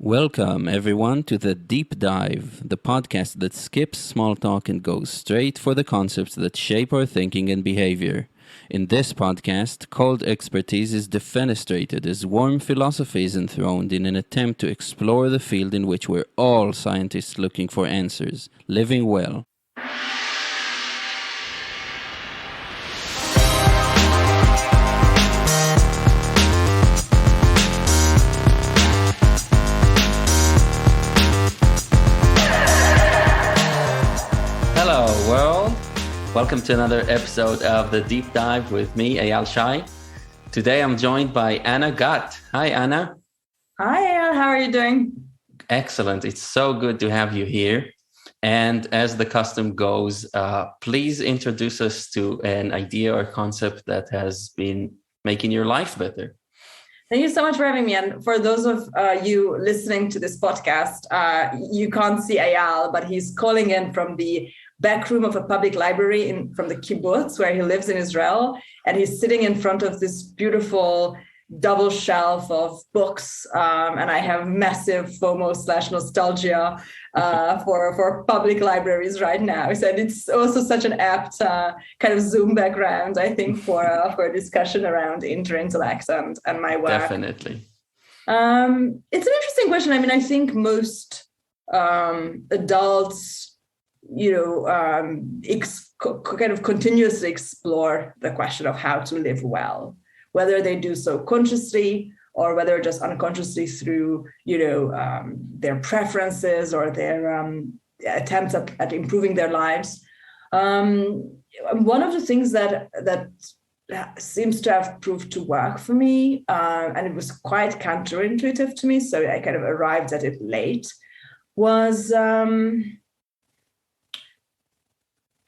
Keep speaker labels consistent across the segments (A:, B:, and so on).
A: Welcome, everyone, to the Deep Dive, the podcast that skips small talk and goes straight for the concepts that shape our thinking and behavior. In this podcast, cold expertise is defenestrated as warm philosophy is enthroned in an attempt to explore the field in which we're all scientists looking for answers, living well. Hello, world. Welcome to another episode of The Deep Dive with me, Eyal Shai. Today I'm joined by Anna Gatt. Hi, Anna.
B: Hi, Eyal. How are you doing?
A: Excellent. It's so good to have you here. And as the custom goes, please introduce us to an idea or concept that has been making your life better.
B: Thank you so much for having me. And for those of you listening to this podcast, you can't see Eyal, but he's calling in from the back room of a public library from the kibbutz where he lives in Israel. And he's sitting in front of this beautiful double shelf of books. And I have massive FOMO/nostalgia for public libraries right now. So it's also such an apt kind of Zoom background, I think, for a discussion around Interintellect and my work.
A: Definitely.
B: It's an interesting question. I mean, I think most adults, kind of continuously explore the question of how to live well, whether they do so consciously or whether just unconsciously through, their preferences or their attempts at improving their lives. One of the things that seems to have proved to work for me, and it was quite counterintuitive to me, so I kind of arrived at it late, was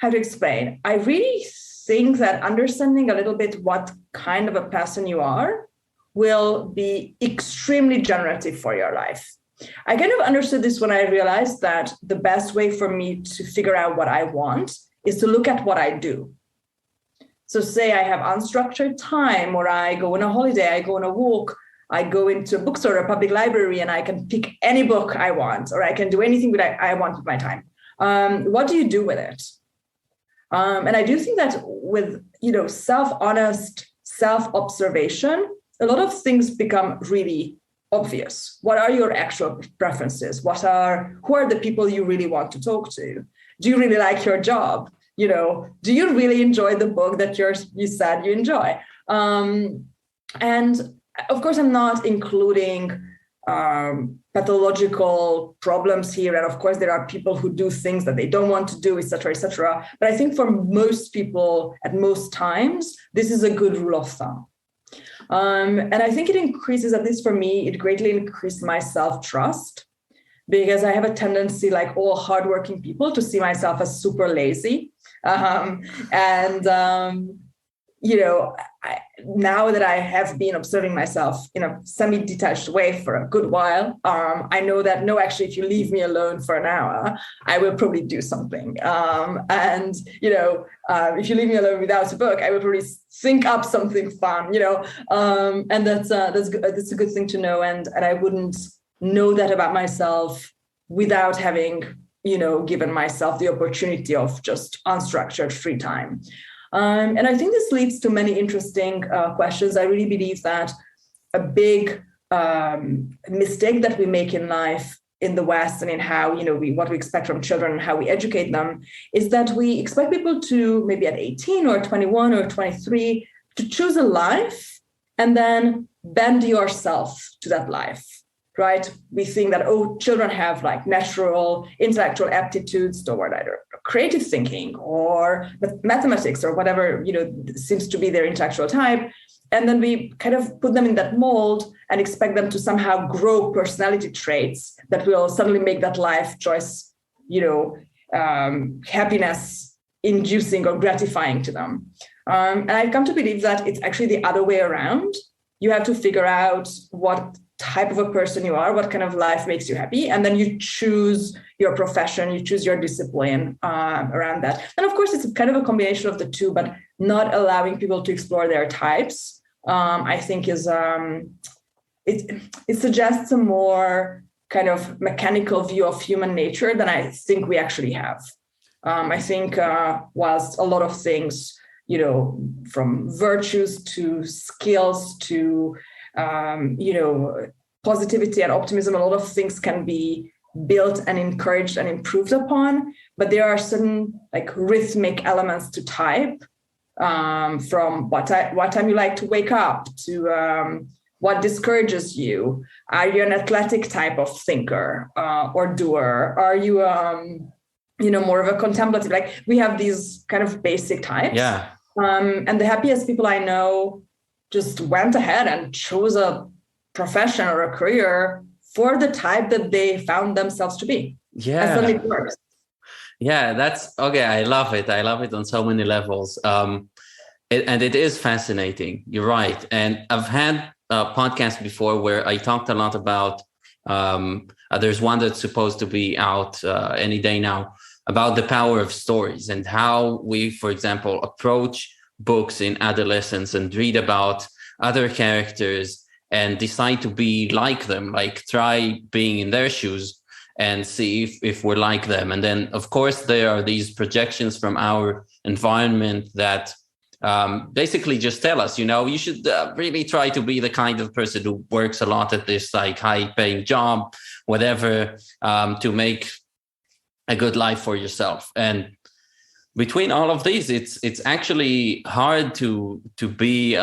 B: how to explain. I really think that understanding a little bit what kind of a person you are will be extremely generative for your life. I kind of understood this when I realized that the best way for me to figure out what I want is to look at what I do. So say I have unstructured time, or I go on a holiday, I go on a walk, I go into a bookstore or a public library, and I can pick any book I want, or I can do anything that I want with my time. What do you do with it? And I do think that with, self-honest self-observation, a lot of things become really obvious. What are your actual preferences? Who are the people you really want to talk to? Do you really like your job? Do you really enjoy the book that you said you enjoy? And of course, I'm not including pathological problems here. And of course, there are people who do things that they don't want to do, et cetera, et cetera. But I think for most people at most times, this is a good rule of thumb. And I think it increases, at least for me, it greatly increased my self-trust, because I have a tendency, like all hardworking people, to see myself as super lazy. Now that I have been observing myself in a semi-detached way for a good while, I know that, no, actually, if you leave me alone for an hour, I will probably do something. If you leave me alone without a book, I will probably think up something fun, and that's a good thing to know. And I wouldn't know that about myself without having, given myself the opportunity of just unstructured free time. And I think this leads to many interesting questions. I really believe that a big mistake that we make in life in the West and in how, what we expect from children and how we educate them is that we expect people to, maybe at 18 or 21 or 23, to choose a life and then bend yourself to that life. Right? We think that, children have like natural intellectual aptitudes toward either creative thinking or mathematics or whatever, seems to be their intellectual type. And then we kind of put them in that mold and expect them to somehow grow personality traits that will suddenly make that life choice, happiness inducing or gratifying to them. And I've come to believe that it's actually the other way around. You have to figure out what type of a person you are, what kind of life makes you happy, and then you choose your profession, you choose your discipline around that. And of course, it's kind of a combination of the two, but not allowing people to explore their types, I think is it suggests a more kind of mechanical view of human nature than I think we actually have. I think whilst a lot of things, from virtues to skills to, positivity and optimism, a lot of things can be built and encouraged and improved upon, but there are certain like rhythmic elements to type, from what time you like to wake up to what discourages you. Are you an athletic type of thinker or doer? Are you more of a contemplative? Like, we have these kind of basic types.
A: Yeah.
B: And the happiest people I know just went ahead and chose a profession or a career for the type that they found themselves to be.
A: Yeah.
B: And suddenly it works.
A: Yeah, that's okay. I love it. I love it on so many levels. And it is fascinating. You're right. And I've had a podcast before where I talked a lot about, there's one that's supposed to be out any day now, about the power of stories and how we, for example, approach books in adolescence and read about other characters and decide to be like them, like try being in their shoes and see if we're like them. And then, of course, there are these projections from our environment that basically just tell us, you should really try to be the kind of person who works a lot at this like high paying job, whatever, to make a good life for yourself. And between all of these, it's actually hard to be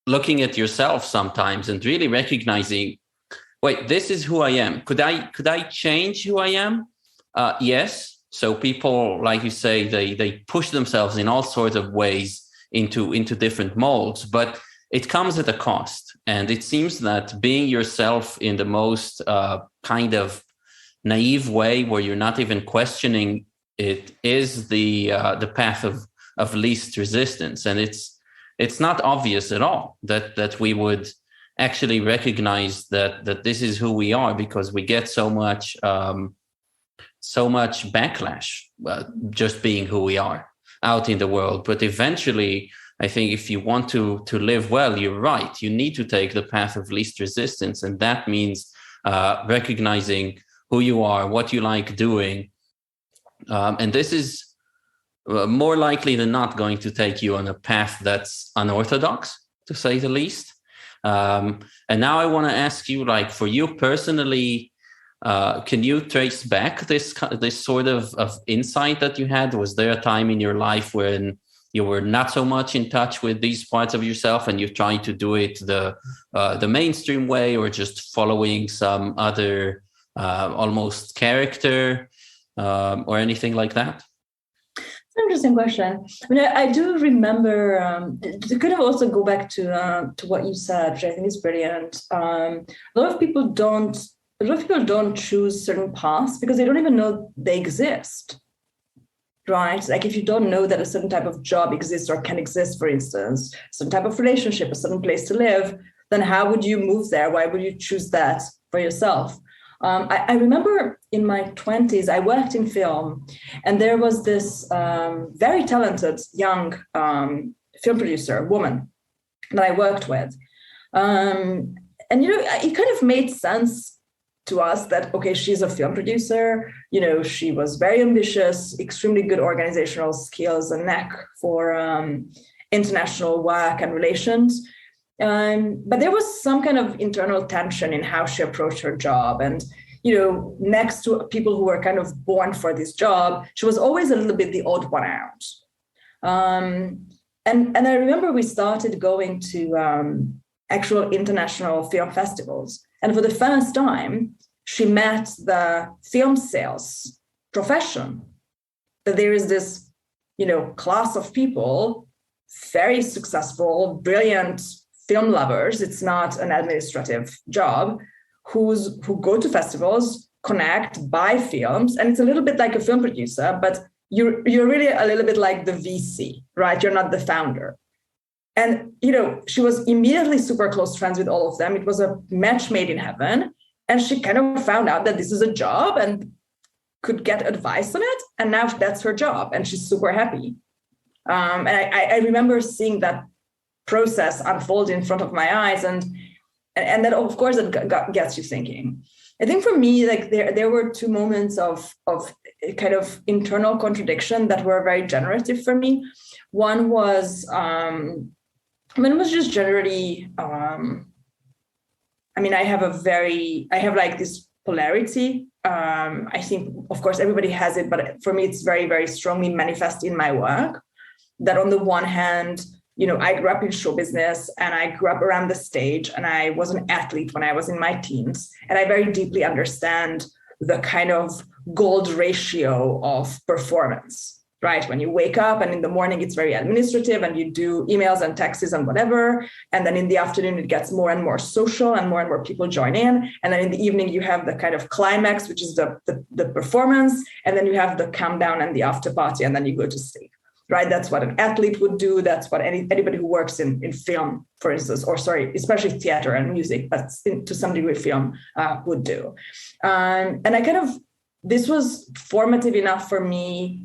A: looking at yourself sometimes and really recognizing, wait, this is who I am. Could I change who I am? Yes. So people, like you say, they push themselves in all sorts of ways into different molds, but it comes at a cost. And it seems that being yourself in the most kind of naive way, where you're not even questioning it, is the path of least resistance. And it's not obvious at all that we would actually recognize that this is who we are, because we get so much backlash just being who we are out in the world. But eventually, I think if you want to live well, you're right. You need to take the path of least resistance. And that means recognizing who you are, what you like doing. And this is more likely than not going to take you on a path that's unorthodox, to say the least. And now I want to ask you, like, for you personally, can you trace back this sort of insight that you had? Was there a time in your life when you were not so much in touch with these parts of yourself and you tried to do it the mainstream way, or just following some other almost character or anything like that?
B: It's an interesting question. I mean, I do remember, to kind of also go back to what you said, which I think is brilliant. A lot of people don't choose certain paths because they don't even know they exist, right? Like, if you don't know that a certain type of job exists or can exist, for instance, a certain type of relationship, a certain place to live, then how would you move there? Why would you choose that for yourself? I remember in my 20s, I worked in film, and there was this very talented young film producer, woman, that I worked with. And, it kind of made sense to us that, okay, she's a film producer, she was very ambitious, extremely good organizational skills, a knack for international work and relations. But there was some kind of internal tension in how she approached her job. And, next to people who were kind of born for this job, she was always a little bit the odd one out. And I remember we started going to actual international film festivals. And for the first time, she met the film sales profession. That there is this, class of people, very successful, brilliant film lovers. It's not an administrative job, who go to festivals, connect, buy films. And it's a little bit like a film producer, but you're really a little bit like the VC, right? You're not the founder. And, she was immediately super close friends with all of them. It was a match made in heaven. And she kind of found out that this is a job and could get advice on it. And now that's her job. And she's super happy. And I remember seeing that process unfold in front of my eyes. And then, of course, it gets you thinking. I think for me, like there were two moments of kind of internal contradiction that were very generative for me. One was it was just generally I have like this polarity. I think, of course, everybody has it, but for me, it's very, very strongly manifest in my work. That on the one hand, I grew up in show business and I grew up around the stage and I was an athlete when I was in my teens. And I very deeply understand the kind of gold ratio of performance. Right? When you wake up and in the morning, it's very administrative and you do emails and texts and whatever. And then in the afternoon, it gets more and more social and more people join in. And then in the evening, you have the kind of climax, which is the performance. And then you have the countdown and the after party, and then you go to sleep. Right? That's what an athlete would do. That's what anybody who works in film, for instance, especially theater and music, but to some degree film would do. And this was formative enough for me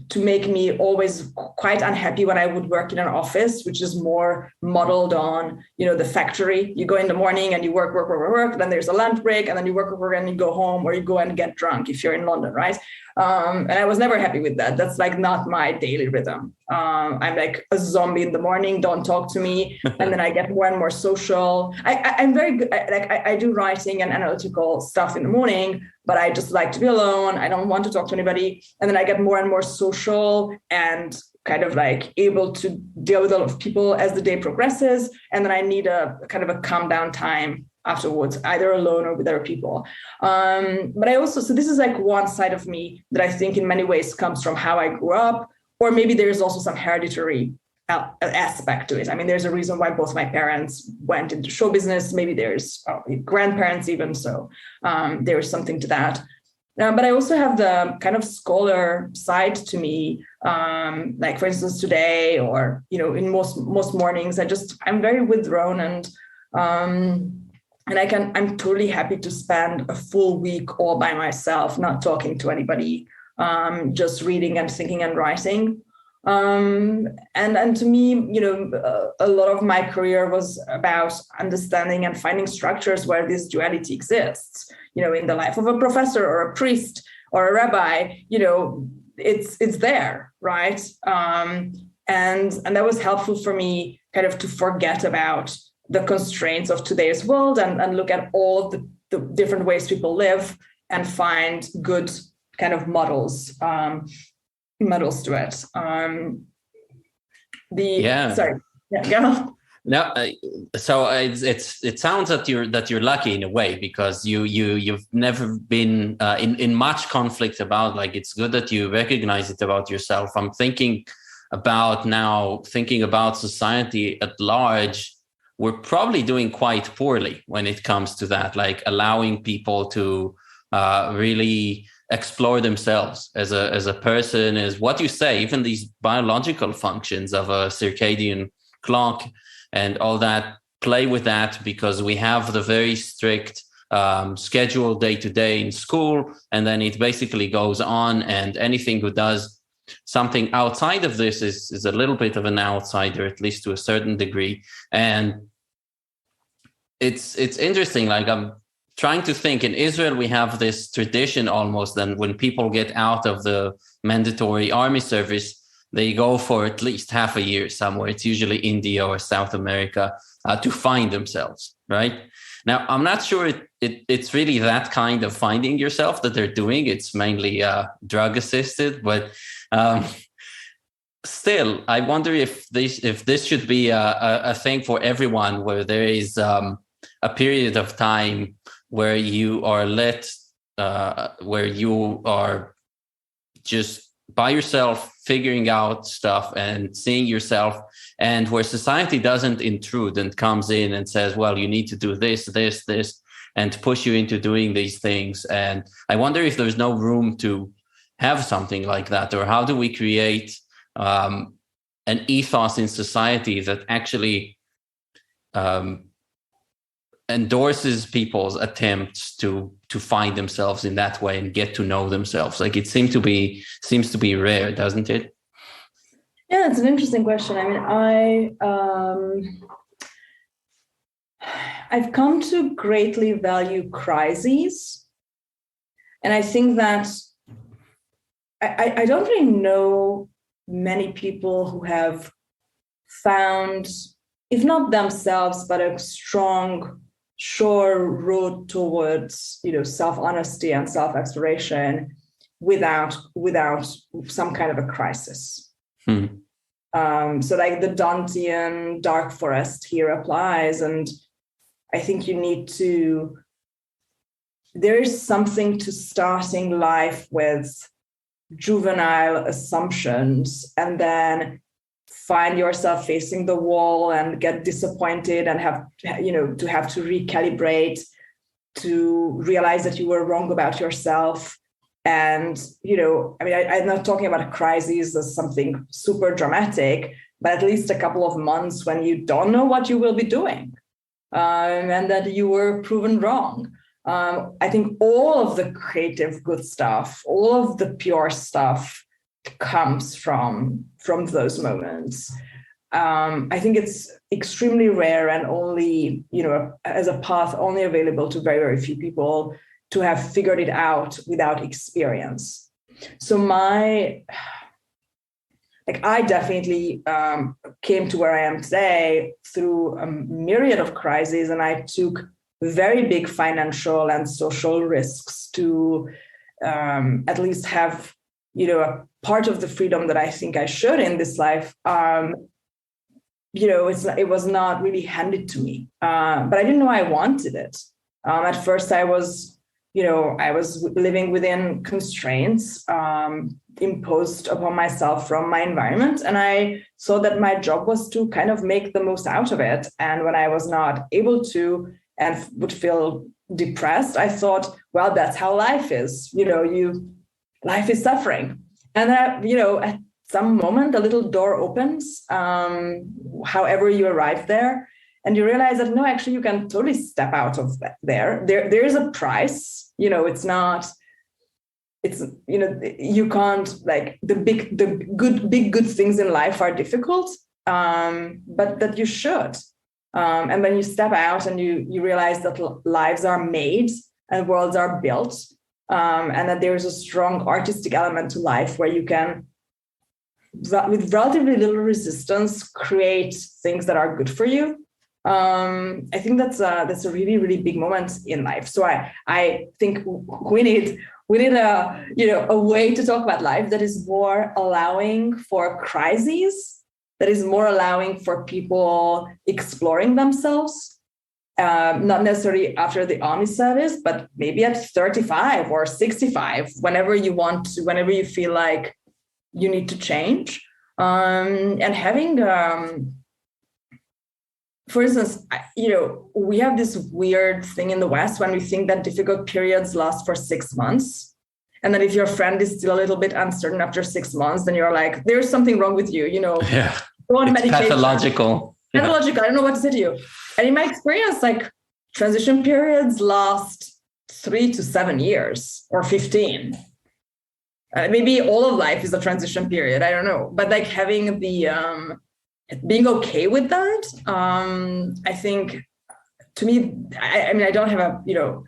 B: to make me always quite unhappy when I would work in an office, which is more modeled on, the factory. You go in the morning and you work, then there's a lunch break, and then you work, and you go home, or you go and get drunk if you're in London, right? And I was never happy with that. That's like not my daily rhythm. I'm like a zombie in the morning, don't talk to me. And then I get more and more social. I'm very good. I do writing and analytical stuff in the morning, but I just like to be alone. I don't want to talk to anybody. And then I get more and more social and kind of like able to deal with a lot of people as the day progresses. And then I need a kind of a calm down time afterwards, either alone or with other people. But I also, so this is like one side of me that I think in many ways comes from how I grew up, or maybe there's also some hereditary aspect to it. I mean, there's a reason why both my parents went into show business. Maybe there's grandparents even. So there's something to that. But I also have the kind of scholar side to me, like for instance, today, or, in most mornings, I'm very withdrawn and I'm totally happy to spend a full week all by myself, not talking to anybody, just reading and thinking and writing. And to me, a lot of my career was about understanding and finding structures where this duality exists, in the life of a professor or a priest or a rabbi, it's there, right? And that was helpful for me kind of to forget about the constraints of today's world and look at all of the different ways people live and find good kind of models to it. Sorry. Yeah, go.
A: No, so it sounds that you're lucky in a way, because you've never been in much conflict about, like, it's good that you recognize it about yourself. I'm thinking about society at large. We're probably doing quite poorly when it comes to that, like allowing people to really explore themselves as a person, as what you say, even these biological functions of a circadian clock and all that, play with that, because we have the very strict schedule day to day in school, and then it basically goes on, and anything who does something outside of this is a little bit of an outsider, at least to a certain degree. And it's interesting, like I'm trying to think, in Israel, we have this tradition almost that when people get out of the mandatory army service, they go for at least half a year somewhere. It's usually India or South America to find themselves, right? Now, I'm not sure it's really that kind of finding yourself that they're doing. It's mainly drug assisted, but still, I wonder if this should be a thing for everyone, where there is a period of time where you are where you are just by yourself, figuring out stuff and seeing yourself, and where society doesn't intrude and comes in and says, well, you need to do this, and push you into doing these things. And I wonder if there's no room to have something like that, or how do we create an ethos in society that actually endorses people's attempts to find themselves in that way and get to know themselves. Like, it seems to be rare, doesn't it?
B: Yeah, it's an interesting question. I mean, I've come to greatly value crises. And I think that I don't really know many people who have found, if not themselves, but a strong, sure road towards, self-honesty and self-exploration without some kind of a crisis. So like the Dantean dark forest here applies. And I think there is something to starting life with juvenile assumptions and then find yourself facing the wall and get disappointed and have to recalibrate, to realize that you were wrong about yourself. And, I'm not talking about a crisis as something super dramatic, but at least a couple of months when you don't know what you will be doing, and that you were proven wrong. I think all of the creative good stuff, all of the pure stuff comes from those moments. I think it's extremely rare and only, as a path only available to very, very few people to have figured it out without experience. So I definitely came to where I am today through a myriad of crises, and I took very big financial and social risks to at least have, a part of the freedom that I think I should in this life. It was not really handed to me, but I didn't know I wanted it. At first, I was living within constraints imposed upon myself from my environment. And I saw that my job was to kind of make the most out of it. And when I was not able to and would feel depressed, I thought, well, that's how life is. Life is suffering. And that, at some moment, a little door opens, however you arrive there. And you realize that, no, actually, you can totally step out of there. There is a price. You can't, like, big good things in life are difficult, but that you should. And when you step out and you realize that lives are made and worlds are built, and that there's a strong artistic element to life where you can, with relatively little resistance, create things that are good for you. I think that's a really, really big moment in life. So I think we need a way to talk about life that is more allowing for crises, that is more allowing for people exploring themselves, not necessarily after the army service, but maybe at 35 or 65, whenever you want to, whenever you feel like you need to change, and having. For instance, we have this weird thing in the West when we think that difficult periods last for 6 months. And then if your friend is still a little bit uncertain after 6 months, then you're like, there's something wrong with you,
A: Yeah.
B: Go on
A: it's
B: medication.
A: Pathological.
B: Pathological. I don't know what to say to you. And in my experience, like, transition periods last 3 to 7 years or 15. Maybe all of life is a transition period. I don't know. But like having the... being okay with that, I think, to me, I don't have a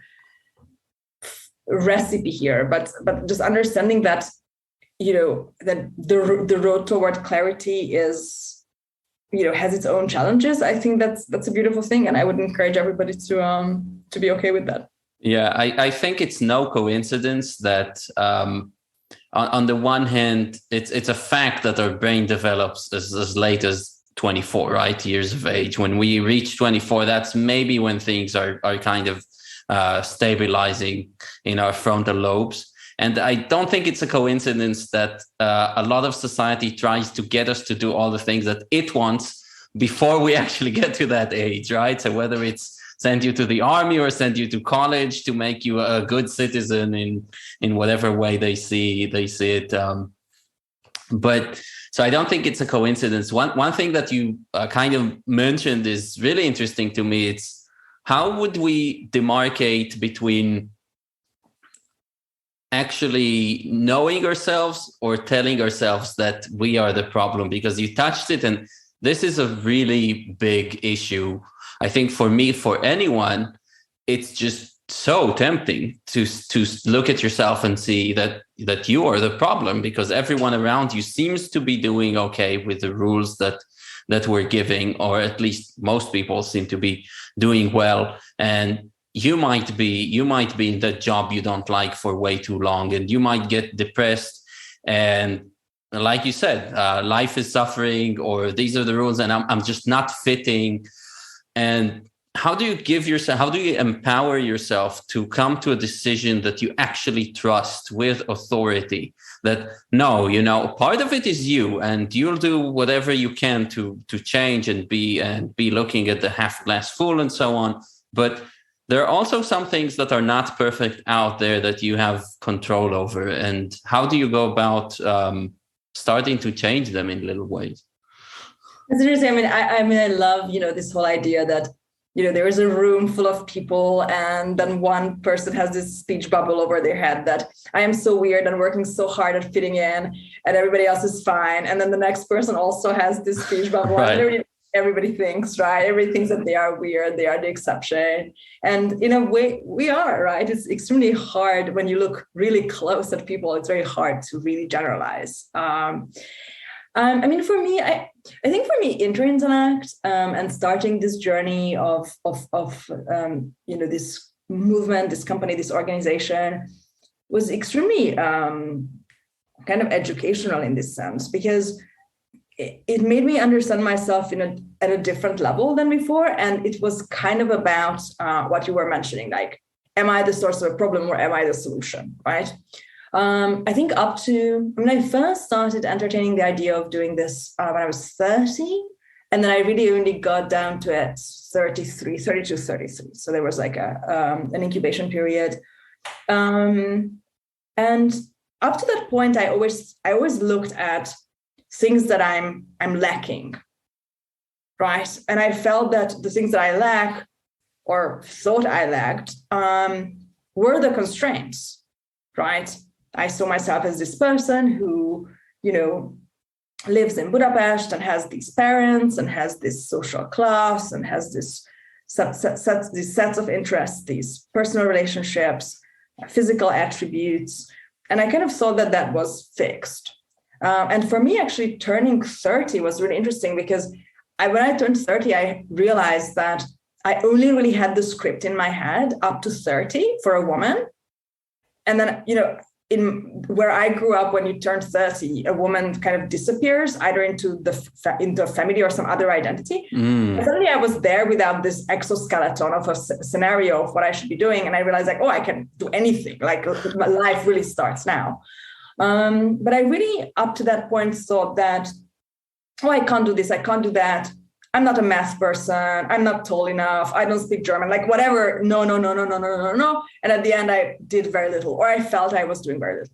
B: recipe here, but just understanding that that the road toward clarity is has its own challenges. I think that's a beautiful thing, and I would encourage everybody to be okay with that.
A: Yeah, I think it's no coincidence that. On the one hand, it's a fact that our brain develops as late as 24, right? Years of age. When we reach 24, that's maybe when things are kind of stabilizing in our frontal lobes. And I don't think it's a coincidence that a lot of society tries to get us to do all the things that it wants before we actually get to that age, right? So whether it's send you to the army or send you to college to make you a good citizen in whatever way they see it. But so I don't think it's a coincidence. One thing that you kind of mentioned is really interesting to me. It's how would we demarcate between actually knowing ourselves or telling ourselves that we are the problem? Because you touched it, and This is a really big issue. I think for me, for anyone, it's just so tempting to look at yourself and see that you are the problem, because everyone around you seems to be doing okay with the rules that we're giving, or at least most people seem to be doing well. And you might be in that job you don't like for way too long, and you might get depressed. And like you said, life is suffering, or these are the rules, and I'm just not fitting. And how do you empower yourself to come to a decision that you actually trust with authority? That no, part of it is you, and you'll do whatever you can to change and be looking at the half glass full and so on. But there are also some things that are not perfect out there that you have control over. And how do you go about starting to change them in little ways?
B: It's interesting. I love, this whole idea that, there is a room full of people, and then one person has this speech bubble over their head that I am so weird and working so hard at fitting in, and everybody else is fine. And then the next person also has this speech bubble. Right. Everybody thinks, right? Everybody thinks that they are weird, they are the exception. And in a way, we are, right? It's extremely hard when you look really close at people. It's very hard to really generalize. For me, I think for me, Interintellect and starting this journey of this movement, this company, this organization was extremely kind of educational in this sense, because it made me understand myself at a different level than before. And it was kind of about what you were mentioning, like, am I the source of a problem or am I the solution, right? I think I first started entertaining the idea of doing this when I was 30. And then I really only got down to it 32, 33. So there was like an incubation period. And up to that point, I always looked at things that I'm lacking, right? And I felt that the things that I lack or thought I lacked were the constraints, right? I saw myself as this person who, lives in Budapest and has these parents and has this social class and has these sets of interests, these personal relationships, physical attributes. And I kind of thought that was fixed. And for me, actually, turning 30 was really interesting, because when I turned 30, I realized that I only really had the script in my head up to 30 for a woman. And then, in where I grew up, when you turn 30, a woman kind of disappears either into the family or some other identity. And suddenly I was there without this exoskeleton of a scenario of what I should be doing. And I realized I can do anything. Like, my life really starts now. But I really, up to that point, thought that, I can't do this, I can't do that. I'm not a math person. I'm not tall enough. I don't speak German, like whatever. No. And at the end, I did very little, or I felt I was doing very little.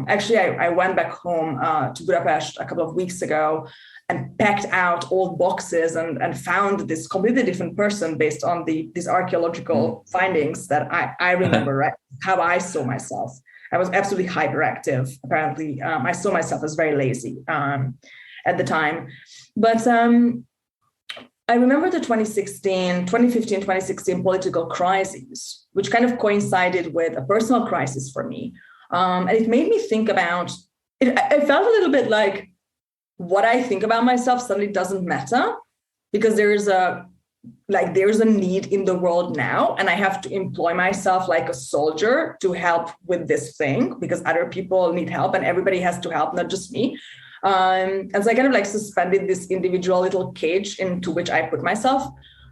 B: Actually, I went back home to Budapest a couple of weeks ago and packed out old boxes and found this completely different person based on these archaeological findings that I remember, right? How I saw myself. I was absolutely hyperactive. Apparently, I saw myself as very lazy at the time. But I remember the 2015, 2016 political crises, which kind of coincided with a personal crisis for me. And it made me think about it. I felt a little bit like what I think about myself suddenly doesn't matter, because there's a need in the world now, and I have to employ myself like a soldier to help with this thing, because other people need help and everybody has to help, not just me. And so I kind of suspended this individual little cage into which I put myself.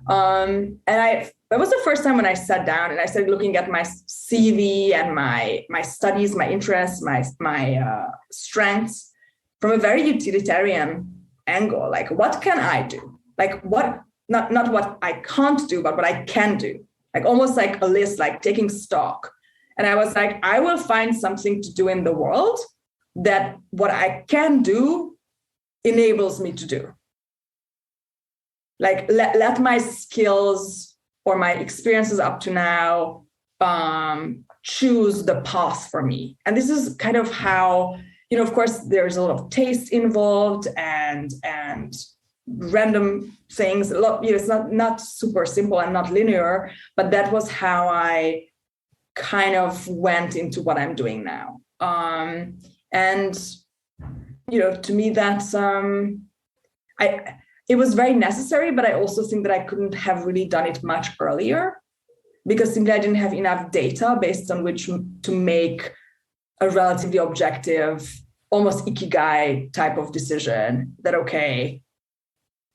B: And that was the first time when I sat down and I started looking at my CV and my studies, my interests, my strengths from a very utilitarian angle. Like, what can I do? Like, what, not what I can't do, but what I can do. Like, almost like a list, like taking stock. And I was like, I will find something to do in the world that what I can do enables me to do. Like, let my skills or my experiences up to now choose the path for me. And this is kind of how, of course, there's a lot of taste involved and random things. A lot, it's not super simple and not linear, but that was how I kind of went into what I'm doing now. And to me, that's it was very necessary, but I also think that I couldn't have really done it much earlier, because simply I didn't have enough data based on which to make a relatively objective, almost ikigai type of decision that, okay,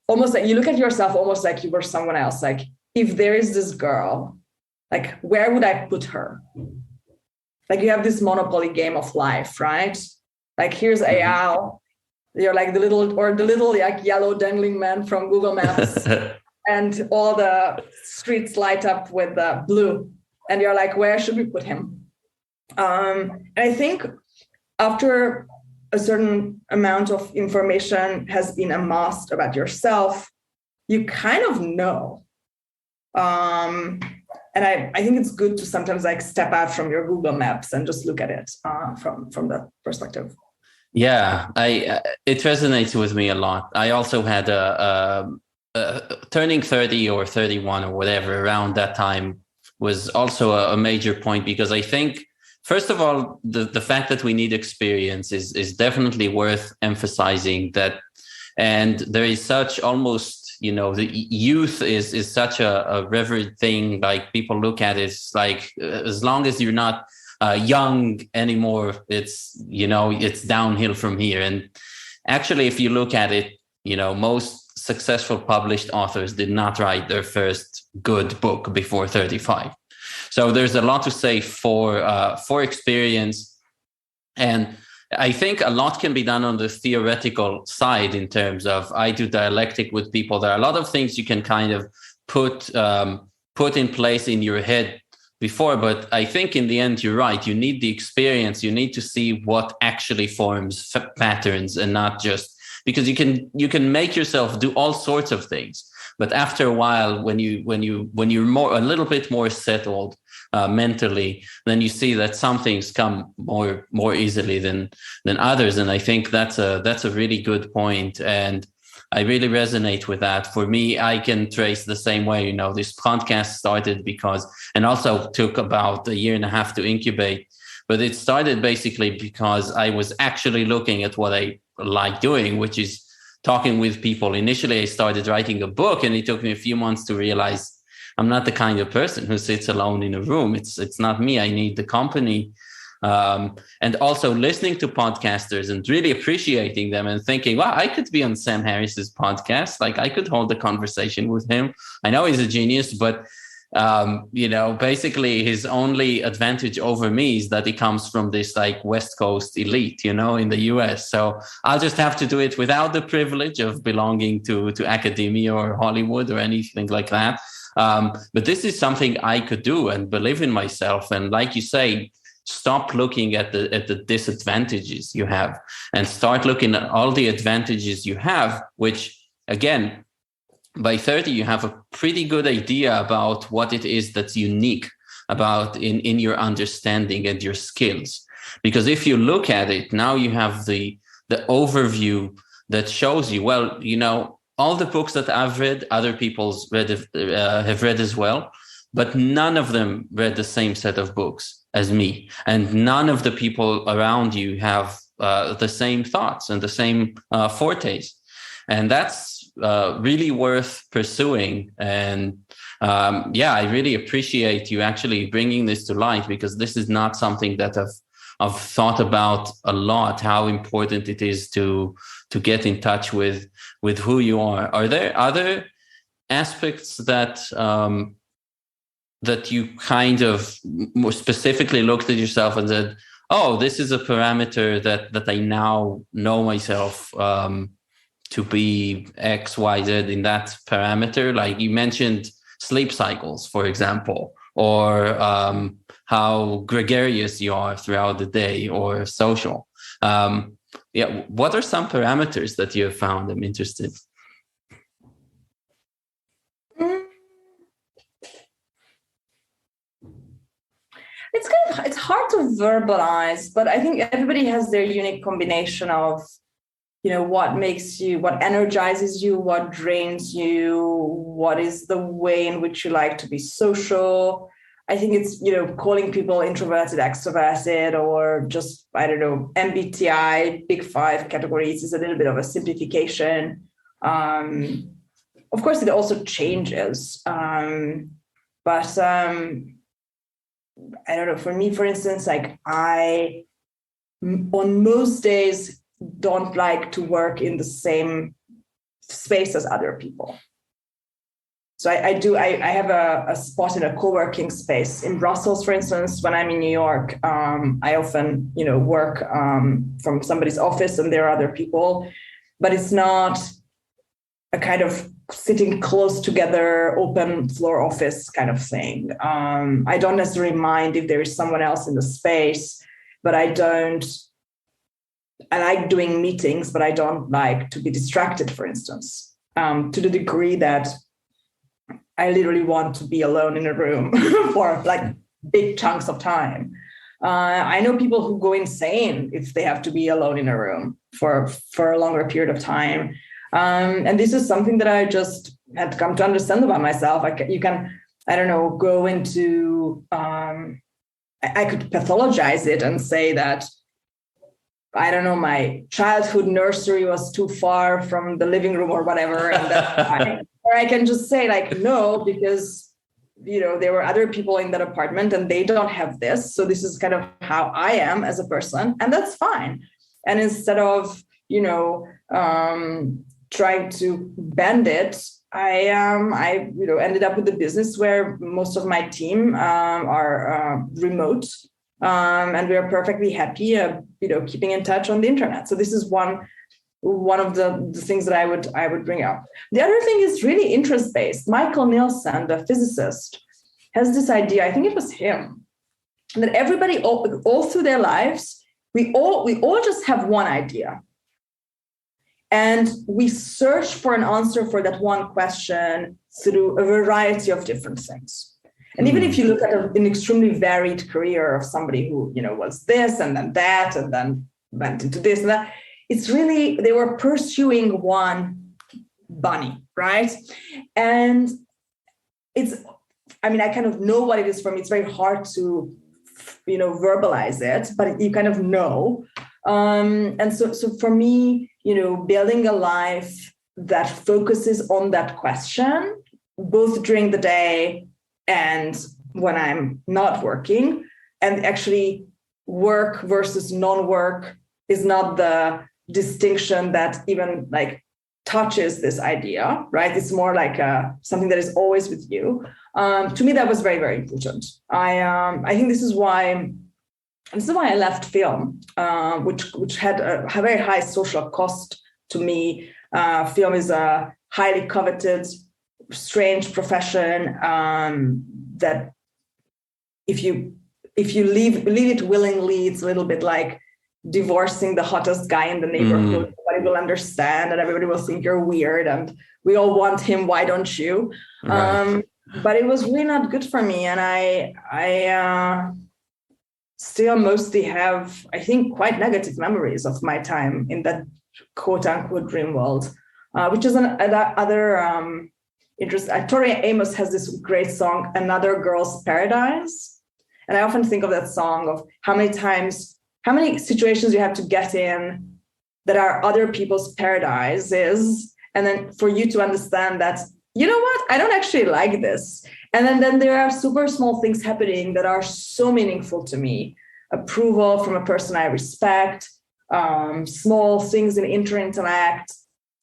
B: almost like you look at yourself almost like you were someone else. Like, if there is this girl, like, where would I put her? Like, you have this Monopoly game of life, right? Like, here's Ayal. You're like the little like yellow dangling man from Google Maps. And all the streets light up with blue. And you're like, where should we put him? And I think after a certain amount of information has been amassed about yourself, you kind of know. And I think it's good to sometimes like step out from your Google Maps and just look at it from that perspective.
A: Yeah, it resonates with me a lot. I also had turning 30 or 31 or whatever around that time was also a major point, because I think, first of all, the fact that we need experience is definitely worth emphasizing that. And there is such almost, the youth is such a revered thing. Like, people look at it like, as long as you're not young anymore, it's downhill from here. And actually, if you look at it, most successful published authors did not write their first good book before 35. So there's a lot to say for experience. And I think a lot can be done on the theoretical side in terms of, I do dialectic with people. There are a lot of things you can kind of put in place in your head before, but I think in the end, you're right. You need the experience. You need to see what actually forms patterns, and not just, because you can make yourself do all sorts of things, but after a while, when you're a little bit more settled mentally, then you see that some things come more easily than others. And I think that's a really good point. And I really resonate with that. For me, I can trace the same way. This podcast started because, and also took about 1.5 years to incubate, but it started basically because I was actually looking at what I like doing, which is talking with people. Initially, I started writing a book, and it took me a few months to realize I'm not the kind of person who sits alone in a room. It's not me. I need the company. And also listening to podcasters and really appreciating them and thinking, wow, I could be on Sam Harris's podcast. Like, I could hold a conversation with him. I know he's a genius, but basically his only advantage over me is that he comes from this like West Coast elite, in the US. So I'll just have to do it without the privilege of belonging to academia or Hollywood or anything like that. But this is something I could do and believe in myself. And like you say, stop looking at the disadvantages you have and start looking at all the advantages you have, which again, by 30, you have a pretty good idea about what it is that's unique about in your understanding and your skills. Because if you look at it, now you have the overview that shows you, well, all the books that I've read, other people's have read as well, but none of them read the same set of books as me. And none of the people around you have the same thoughts and the same fortes. And that's really worth pursuing. And I really appreciate you actually bringing this to light, because this is not something that I've thought about a lot, how important it is to get in touch with who you are. Are there other aspects that you kind of more specifically looked at yourself and said, oh, this is a parameter that I now know myself to be X, Y, Z in that parameter? Like you mentioned sleep cycles, for example, or how gregarious you are throughout the day, or social. What are some parameters that you have found? I'm interested.
B: It's hard to verbalize, but I think everybody has their unique combination of, what makes you, what energizes you, what drains you, what is the way in which you like to be social. I think it's, calling people introverted, extroverted, or just, I don't know, MBTI, big five categories is a little bit of a simplification. Of course, it also changes. But I don't know, for me, for instance, like I, on most days, don't like to work in the same space as other people. So I have a spot in a co-working space in Brussels, for instance. When I'm in New York, I often, work from somebody's office, and there are other people, but it's not a kind of sitting close together, open floor office kind of thing. I don't necessarily mind if there is someone else in the space, but I like doing meetings, but I don't like to be distracted, for instance, to the degree that I literally want to be alone in a room for like big chunks of time. I know people who go insane if they have to be alone in a room for a longer period of time. And this is something that I just had come to understand about myself. You can, I don't know, go into, I could pathologize it and say that, I don't know, my childhood nursery was too far from the living room or whatever. And that's fine. Or I can just say like, no, because, there were other people in that apartment and they don't have this. So this is kind of how I am as a person, and that's fine. And instead of, trying to bend it, I ended up with a business where most of my team are remote, and we are perfectly happy, keeping in touch on the internet. So this is one of the things that I would bring up. The other thing is really interest-based. Michael Nielsen, the physicist, has this idea, I think it was him, that everybody all through their lives, we all just have one idea. And we search for an answer for that one question through a variety of different things. And even if you look at an extremely varied career of somebody who, was this and then that, and then went into this and that, it's really, they were pursuing one bunny, right? And I kind of know what it is for me. It's very hard to, verbalize it, but you kind of know. And so for me, building a life that focuses on that question, both during the day and when I'm not working, and actually work versus non-work is not the distinction that even like touches this idea, right? It's more like something that is always with you. To me, that was very, very important. I think this is why I left film, which had a very high social cost to me. Film is a highly coveted, strange profession that if you leave it willingly, it's a little bit like divorcing the hottest guy in the neighborhood. Nobody will understand, and everybody will think you're weird, and we all want him. Why don't you? Right. But it was really not good for me, and I still mostly have, I think, quite negative memories of my time in that quote unquote dream world, which is another interest. Tori Amos has this great song, Another Girl's Paradise. And I often think of that song of how many situations you have to get in that are other people's paradises. And then for you to understand that, you know what, I don't actually like this. And then there are super small things happening that are so meaningful to me. Approval from a person I respect, small things in Interintellect,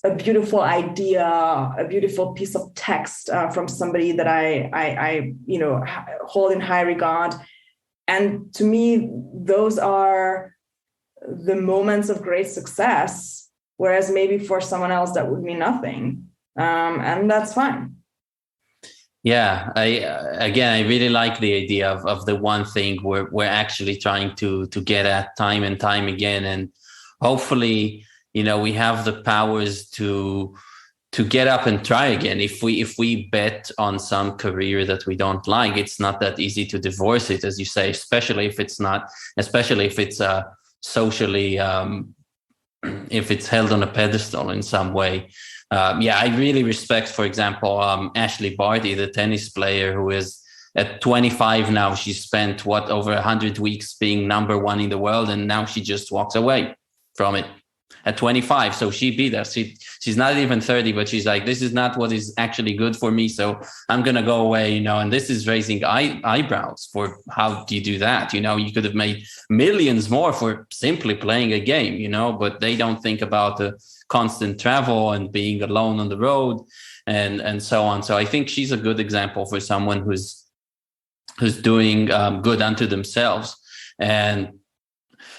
B: a beautiful idea, a beautiful piece of text from somebody that I hold in high regard. And to me, those are the moments of great success, whereas maybe for someone else that would mean nothing. And that's fine.
A: Yeah, I really like the idea of the one thing we're actually trying to get at time and time again. And hopefully, we have the powers to get up and try again. If we bet on some career that we don't like, it's not that easy to divorce it, as you say, especially if it's socially if it's held on a pedestal in some way. I really respect, for example, Ashley Barty, the tennis player who is at 25 now. She spent over 100 weeks being number one in the world, and now she just walks away from it at 25. So she beat us. She's not even 30, but she's like, this is not what is actually good for me. So I'm going to go away, and this is raising eyebrows for how do you do that? You could have made millions more for simply playing a game, but they don't think about the constant travel and being alone on the road and so on. So I think she's a good example for someone who's doing good unto themselves. And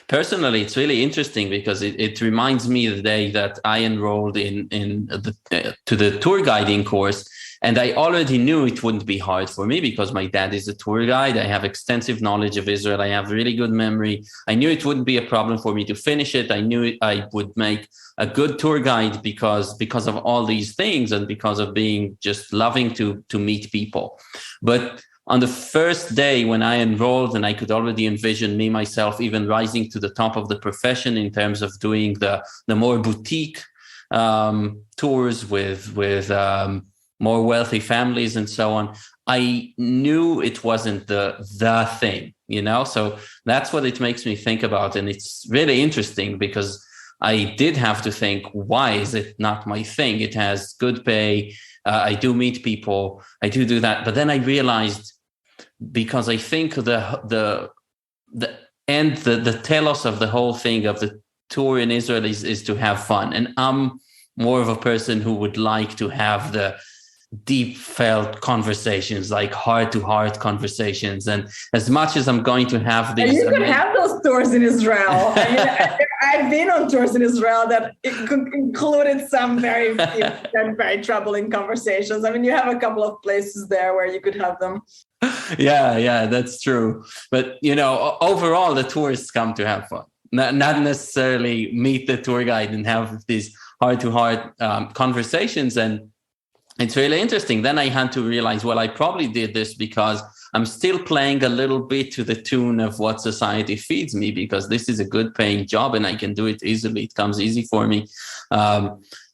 A: personally, it's really interesting because it reminds me of the day that I enrolled to the tour guiding course. And I already knew it wouldn't be hard for me because my dad is a tour guide. I have extensive knowledge of Israel. I have really good memory. I knew it wouldn't be a problem for me to finish it. I knew I would make a good tour guide because of all these things and because of being just loving to meet people. But on the first day when I enrolled, and I could already envision myself even rising to the top of the profession in terms of doing the more boutique tours with more wealthy families and so on, I knew it wasn't the thing, So that's what it makes me think about. And it's really interesting because I did have to think, why is it not my thing? It has good pay. I do meet people. I do that. But then I realized, because I think the telos of the whole thing of the tour in Israel is to have fun. And I'm more of a person who would like to have the deep felt conversations, like heart to heart conversations. And as much as I'm going to have these,
B: you can have those tours in Israel. I mean, I've been on tours in Israel that included some very deep and very troubling conversations. I mean, you have a couple of places there where you could have them.
A: Yeah, that's true. But, overall, the tourists come to have fun, not necessarily meet the tour guide and have these heart-to-heart conversations. And it's really interesting. Then I had to realize, well, I probably did this because I'm still playing a little bit to the tune of what society feeds me, because this is a good paying job and I can do it easily. It comes easy for me.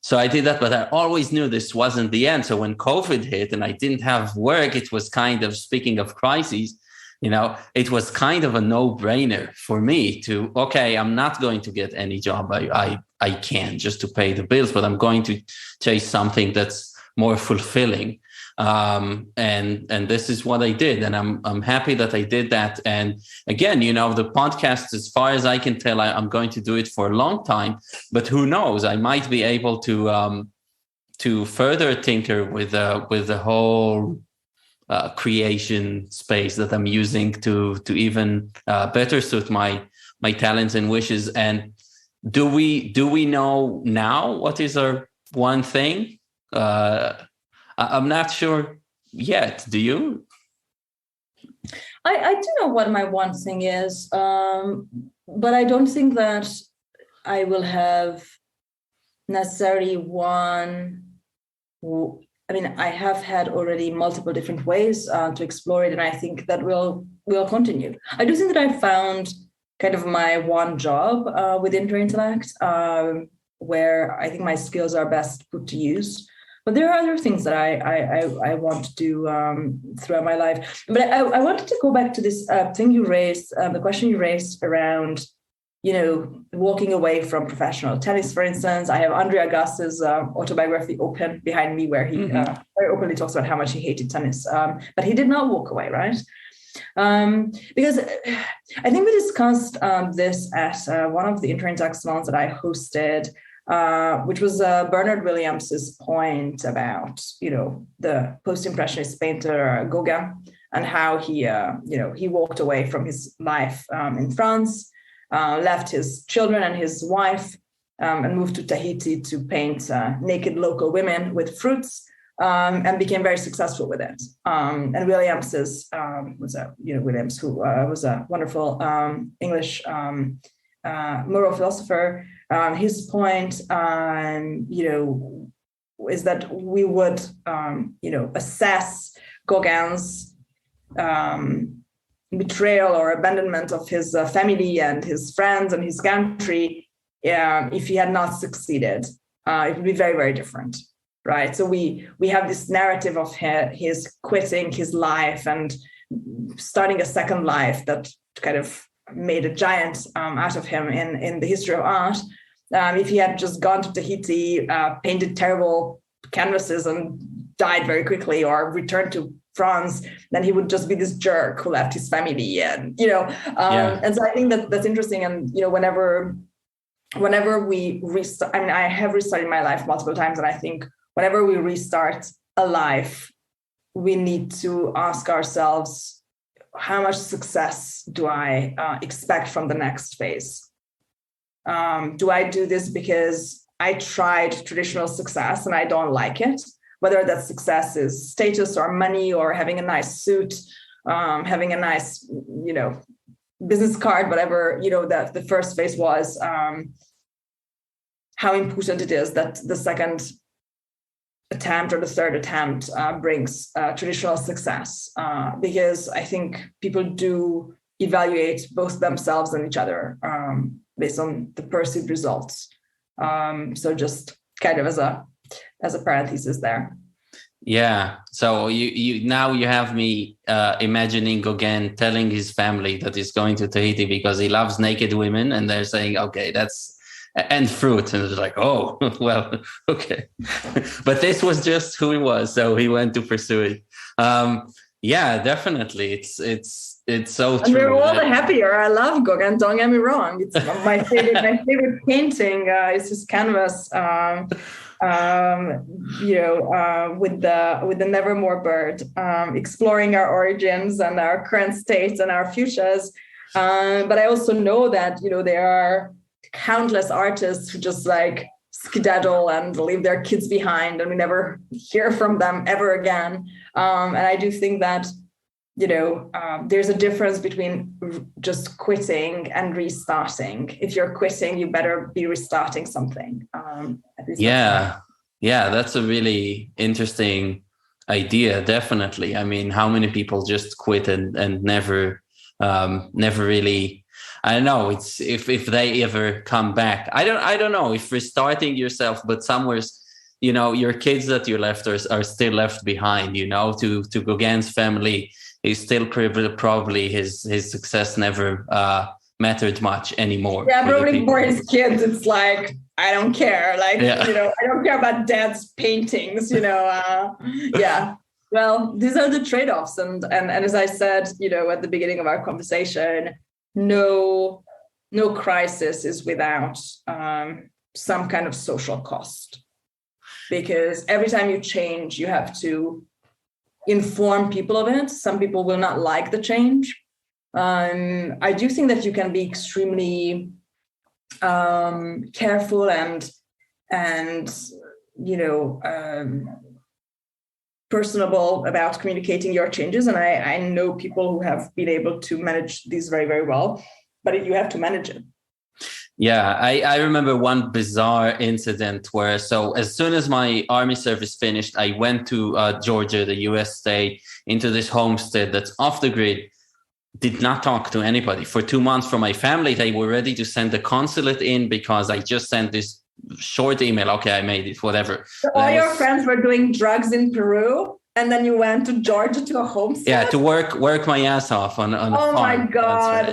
A: So I did that, but I always knew this wasn't the end. So when COVID hit and I didn't have work, it was kind of, speaking of crises, it was kind of a no-brainer for me to, okay, I'm not going to get any job I can just to pay the bills, but I'm going to chase something that's more fulfilling. And this is what I did. And I'm happy that I did that. And again, the podcast, as far as I can tell, I'm going to do it for a long time, but who knows, I might be able to further tinker with the whole creation space that I'm using to even better suit my talents and wishes. And do we know now what is our one thing? I'm not sure yet. Do you?
B: I do know what my one thing is, but I don't think that I will have necessarily one. I mean, I have had already multiple different ways to explore it, and I think that will continue. I do think that I found kind of my one job with Interintellect, where I think my skills are best put to use. But there are other things that I want to do throughout my life. But I wanted to go back to this thing you raised, the question you raised around, walking away from professional tennis, for instance. I have Andre Agassi's autobiography open behind me, where he very openly talks about how much he hated tennis. But he did not walk away, right? Because I think we discussed this at one of the Interintellect salons that I hosted, which was Bernard Williams's point about, the post-impressionist painter Gauguin, and how he walked away from his life in France, left his children and his wife, and moved to Tahiti to paint naked local women with fruits, and became very successful with it. And Williams Williams, who was a wonderful English moral philosopher. His point, is that we would, assess Gauguin's betrayal or abandonment of his family and his friends and his country if he had not succeeded. It would be very, very different, right? So we have this narrative of his quitting his life and starting a second life that kind of made a giant out of him in the history of art. If he had just gone to Tahiti, painted terrible canvases and died very quickly, or returned to France, then he would just be this jerk who left his family, and and so I think that's interesting. And whenever we restart, I mean, I have restarted my life multiple times, and I think whenever we restart a life, we need to ask ourselves, how much success do I expect from the next phase? Do I do this because I tried traditional success and I don't like it? Whether that success is status or money or having a nice suit, having a nice, business card, whatever, that the first phase was, how important it is that the second attempt or the third attempt brings traditional success. Because I think people do evaluate both themselves and each other based on the perceived results. So just kind of as a parenthesis there.
A: Yeah. So you now you have me imagining Gauguin telling his family that he's going to Tahiti because he loves naked women, and they're saying, okay, that's and fruit, and it's like, oh, well, okay. But this was just who he was, so he went to pursue it. Yeah, definitely. It's so true.
B: And we're all the happier. I love Gauguin. Don't get me wrong. It's my favorite. My favorite painting is his canvas. With the Nevermore bird, exploring our origins and our current states and our futures. But I also know that there are countless artists who just like skedaddle and leave their kids behind, and we never hear from them ever again. And I do think that there's a difference between just quitting and restarting. If you're quitting, you better be restarting something.
A: Yeah, that's a really interesting idea. Definitely. I mean, how many people just quit and never really, I don't know. It's if they ever come back. I don't know if restarting yourself, but somewhere's, your kids that you left are still left behind. To Gauguin's family, he's still probably his success never mattered much anymore.
B: Yeah, probably for his kids, it's like, I don't care. Like, I don't care about dad's paintings, yeah. Well, these are the trade-offs. And as I said, at the beginning of our conversation, no crisis is without some kind of social cost. Because every time you change, you have to inform people of it. Some people will not like the change. I do think that you can be extremely careful and personable about communicating your changes. And I know people who have been able to manage these very, very well, but you have to manage it.
A: Yeah, I remember one bizarre incident where, so as soon as my army service finished, I went to Georgia, the US state, into this homestead that's off the grid. Did not talk to anybody for 2 months. From my family, they were ready to send the consulate in because I just sent this short email. Okay, I made it, whatever.
B: So all your friends were doing drugs in Peru, and then you went to Georgia to a homestead?
A: Yeah, to work my ass off on a farm.
B: Oh my God.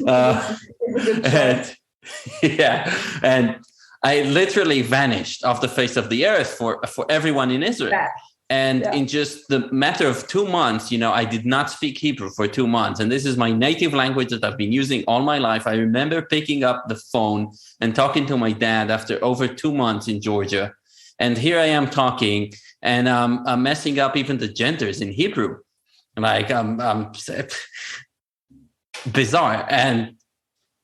A: Right, yeah. And I literally vanished off the face of the earth for everyone in Israel.
B: Yeah.
A: And in just the matter of 2 months, I did not speak Hebrew for 2 months. And this is my native language that I've been using all my life. I remember picking up the phone and talking to my dad after over 2 months in Georgia. And here I am talking, and I'm messing up even the genders in Hebrew. Like, I'm bizarre. And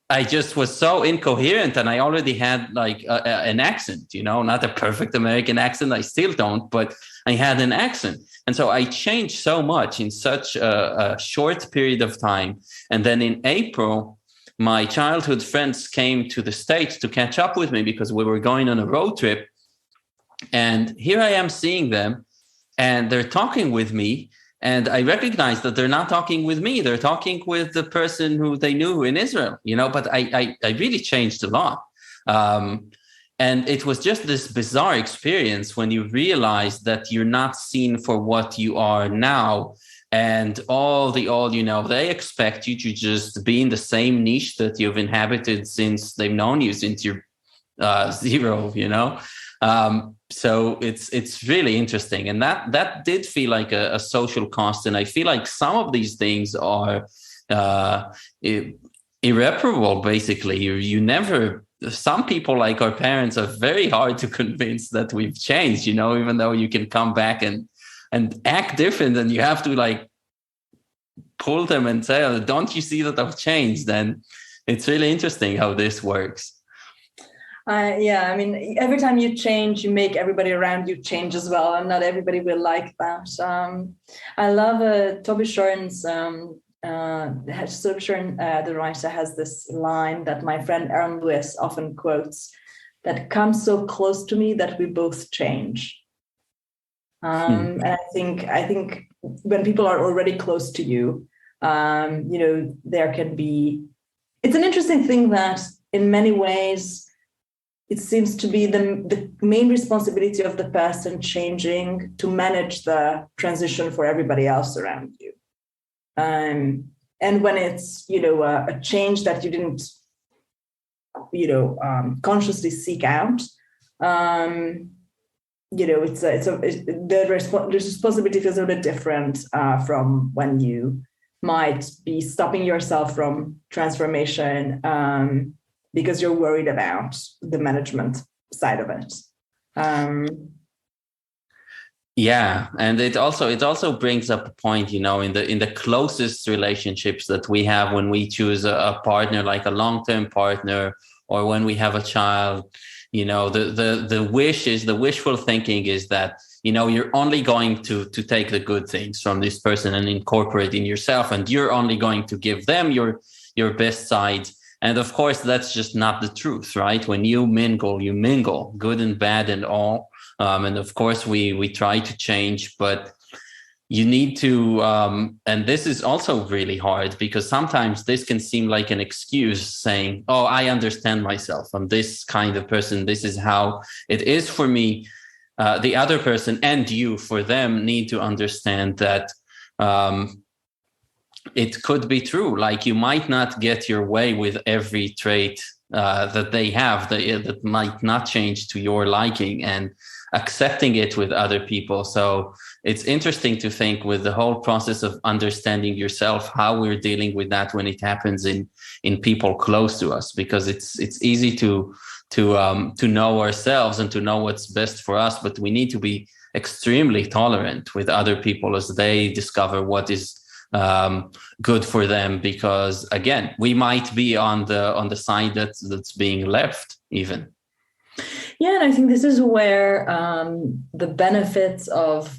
A: I just was so incoherent, and I already had like an accent, not a perfect American accent. I still don't, but I had an accent. And so I changed so much in such a short period of time. And then in April, my childhood friends came to the States to catch up with me because we were going on a road trip. And here I am seeing them, and they're talking with me. And I recognize that they're not talking with me. They're talking with the person who they knew in Israel, but I really changed a lot. And it was just this bizarre experience when you realize that you're not seen for what you are now. And they expect you to just be in the same niche that you've inhabited since they've known you since you're zero, so it's really interesting. And that did feel like a social cost. And I feel like some of these things are irreparable, basically. You never, some people like our parents are very hard to convince that we've changed, even though you can come back and act different, and you have to like pull them and say, oh, don't you see that I've changed? And it's really interesting how this works.
B: Yeah, I mean, every time you change, you make everybody around you change as well, and not everybody will like that. I love Toby Shorten's, Toby Shorten, the writer, has this line that my friend Aaron Lewis often quotes, that comes so close to me that we both change. And I think when people are already close to you, there can be, it's an interesting thing that in many ways, it seems to be the main responsibility of the person changing to manage the transition for everybody else around you. And when it's, a change that you didn't, consciously seek out, the responsibility feels a little bit different from when you might be stopping yourself from transformation because you're worried about the management side of it.
A: Yeah, and it also brings up a point, in the closest relationships that we have when we choose a partner, like a long-term partner, or when we have a child. The wishful thinking is that you're only going to take the good things from this person and incorporate in yourself, and you're only going to give them your best side. And of course, that's just not the truth, right? When you mingle, good and bad and all. And of course, we try to change, but you need to, and this is also really hard, because sometimes this can seem like an excuse, saying, oh, I understand myself. I'm this kind of person. This is how it is for me. The other person and you, for them, need to understand that it could be true. Like, you might not get your way with every trait that they have that might not change to your liking, and accepting it with other people. So it's interesting to think, with the whole process of understanding yourself, how we're dealing with that when it happens in people close to us, because it's easy to know ourselves and to know what's best for us, but we need to be extremely tolerant with other people as they discover what is good for them, because again, we might be on the side that's being left even.
B: Yeah, and I think this is where the benefits of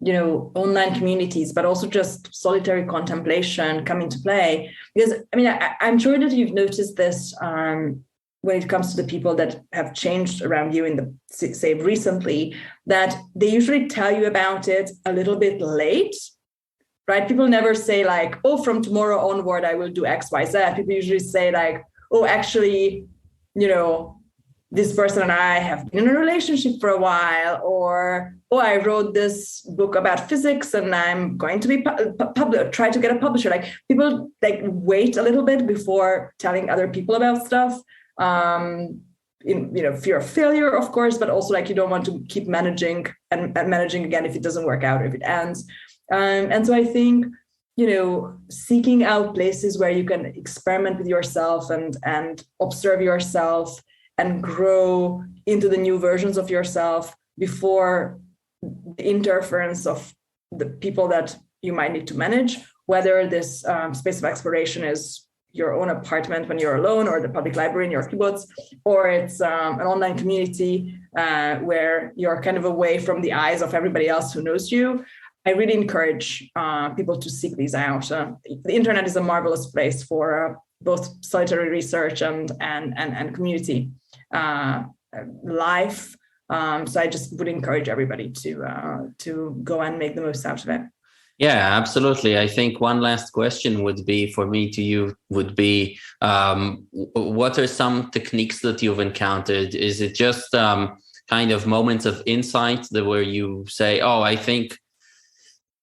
B: online communities, but also just solitary contemplation, come into play. Because I mean, I'm sure that you've noticed this when it comes to the people that have changed around you in the, say, recently, that they usually tell you about it a little bit late. Right? People never say like, oh, from tomorrow onward, I will do X, Y, Z. People usually say like, oh, actually, this person and I have been in a relationship for a while, or, oh, I wrote this book about physics and I'm going to be try to get a publisher. Like, people like wait a little bit before telling other people about stuff. Fear of failure, of course, but also like you don't want to keep managing and managing again if it doesn't work out, or if it ends. And so I think, seeking out places where you can experiment with yourself and observe yourself and grow into the new versions of yourself before the interference of the people that you might need to manage, whether this space of exploration is your own apartment when you're alone, or the public library in your kibbutz, or it's an online community where you're kind of away from the eyes of everybody else who knows you. I really encourage people to seek these out. The internet is a marvelous place for both solitary research and community life. So I just would encourage everybody to go and make the most out of it.
A: Yeah, absolutely. I think one last question would be for me to you would be, what are some techniques that you've encountered? Is it just kind of moments of insight that where you say, oh, I think,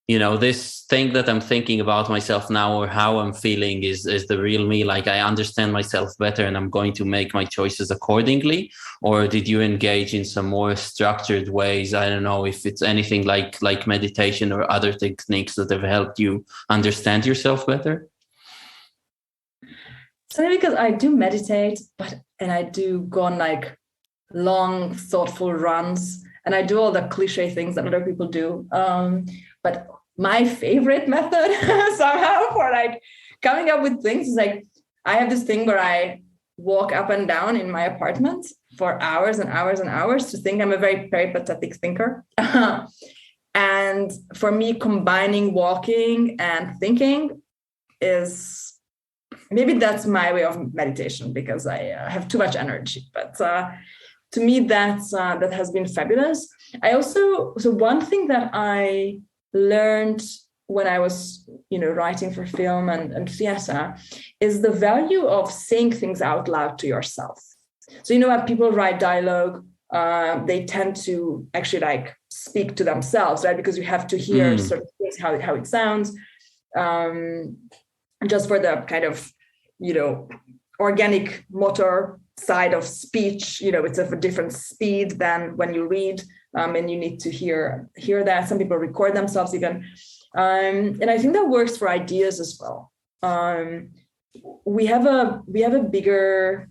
A: this thing that I'm thinking about myself now or how I'm feeling is the real me. Like I understand myself better and I'm going to make my choices accordingly. Or did you engage in some more structured ways? I don't know if it's anything like meditation or other techniques that have helped you understand yourself better.
B: So because I do meditate, and I do go on like long, thoughtful runs, and I do all the cliche things that other people do. But my favorite method somehow for like coming up with things is like, I have this thing where I walk up and down in my apartment for hours and hours and hours to think. I'm a very peripatetic thinker. And for me, combining walking and thinking is, maybe that's my way of meditation because I have too much energy. But to me, that has been fabulous. So one thing that I learned when I was, writing for film and theater is the value of saying things out loud to yourself. So, when people write dialogue, they tend to actually like speak to themselves, right? Because you have to hear certain things, how it sounds, just for the kind of, organic motor side of speech, it's of a different speed than when you read, and you need to hear that. Some people record themselves even. And I think that works for ideas as well. We have a bigger,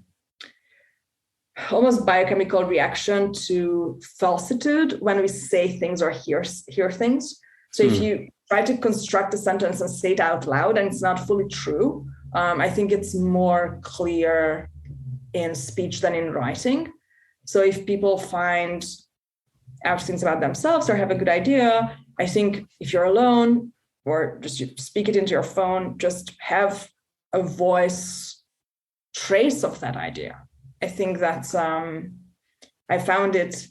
B: almost biochemical reaction to falsitude when we say things or hear things. So if you try to construct a sentence and say it out loud and it's not fully true, I think it's more clear in speech than in writing. So if people find out things about themselves or have a good idea, I think if you're alone or just you speak it into your phone, just have a voice trace of that idea. I think that's, I found it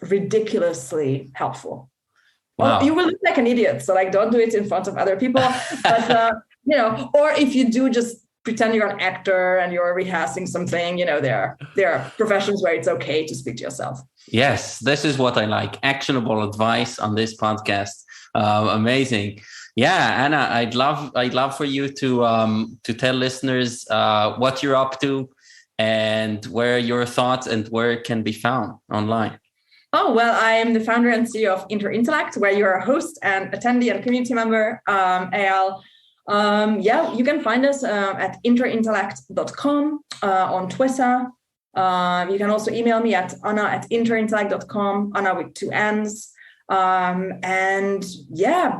B: ridiculously helpful.
A: Wow.
B: Well, you will look like an idiot. So like, don't do it in front of other people, but, or if you do, just pretend you're an actor and you're rehearsing something, there are professions where it's okay to speak to yourself.
A: Yes, this is what I like. Actionable advice on this podcast. Amazing. Yeah, Anna, I'd love for you to tell listeners what you're up to and where your thoughts and where it can be found online.
B: Oh, well, I am the founder and CEO of Interintellect, where you're a host and attendee and community member, Eyal. You can find us at interintellect.com on Twitter. You can also email me at anna@interintellect.com, Anna with 2 N's. And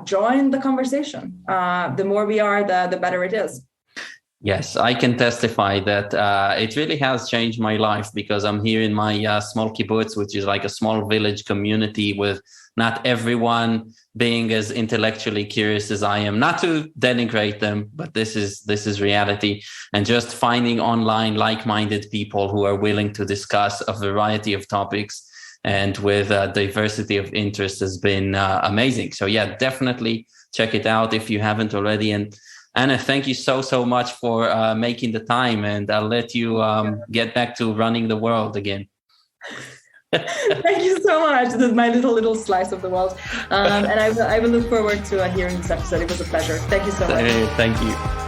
B: join the conversation. The more we are, the better it is.
A: Yes, I can testify that it really has changed my life because I'm here in my small kibbutz, which is like a small village community with not everyone being as intellectually curious as I am. Not to denigrate them, but this is reality. And just finding online like-minded people who are willing to discuss a variety of topics and with a diversity of interests has been amazing. So yeah, definitely check it out if you haven't already. And Anna, thank you so much for making the time, and I'll let you get back to running the world again.
B: Thank you so much. This is my little slice of the world. And I will look forward to hearing this episode. It was a pleasure. Thank you so much.
A: Thank you.